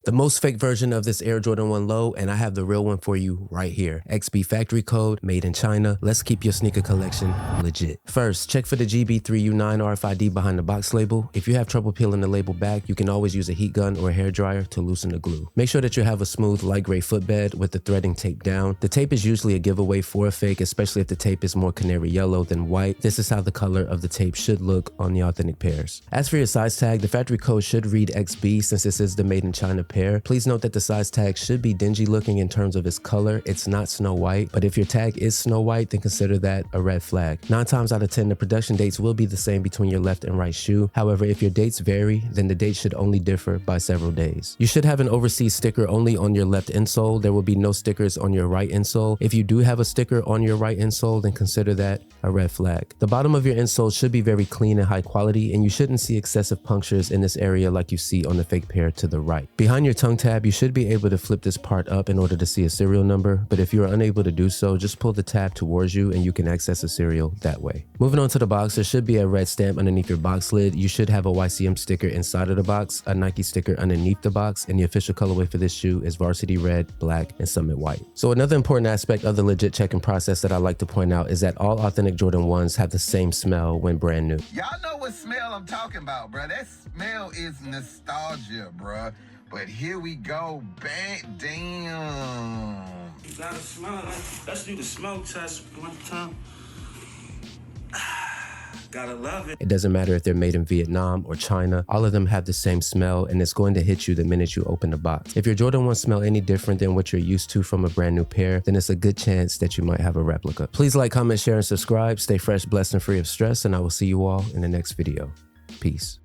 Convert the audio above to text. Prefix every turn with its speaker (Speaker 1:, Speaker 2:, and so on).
Speaker 1: The most fake version of this Air Jordan 1 Low, and I have the real one for you right here. XB factory code, made in China. Let's keep your sneaker collection legit. First, check for the GB3U9 RFID behind the box label. If you have trouble peeling the label back, you can always use a heat gun or a hair dryer to loosen the glue. Make sure that you have a smooth light gray footbed with the threading taped down. The tape is usually a giveaway for a fake, especially if the tape is more canary yellow than white. This is how the color of the tape should look on the authentic pairs. As for your size tag, the factory code should read XB since this is the made in China pair. Please note that the size tag should be dingy looking in terms of its color. It's not Snow White, but if your tag is Snow White, then consider that a red flag. 9 times out of 10, the production dates will be the same between your left and right shoe. However, if your dates vary, then the dates should only differ by several days. You should have an overseas sticker only on your left insole. There will be no stickers on your right insole. If you do have a sticker on your right insole, then consider that a red flag. The bottom of your insole should be very clean and high quality, and you shouldn't see excessive punctures in this area like you see on the fake pair to the right. Behind your tongue tab, you should be able to flip this part up in order to see a serial number, but if you are unable to do so, just pull the tab towards you and you can access the serial that way. Moving on to the box, there should be a red stamp underneath your box lid. You should have a YCM sticker inside of the box, a Nike sticker underneath the box, and the official colorway for this shoe is varsity red, black, and summit white. So another important aspect of the legit checking process that I like to point out is that all authentic Jordan 1s have the same smell when brand new.
Speaker 2: Y'all know what smell I'm talking about, bro. That smell is nostalgia, bro. But here we go, back damn.
Speaker 3: You gotta smell it. Let's do the smell test one time. Gotta love it.
Speaker 1: It doesn't matter if they're made in Vietnam or China, all of them have the same smell and it's going to hit you the minute you open the box. If your Jordan 1 smell any different than what you're used to from a brand new pair, then it's a good chance that you might have a replica. Please like, comment, share, and subscribe. Stay fresh, blessed, and free of stress, and I will see you all in the next video. Peace.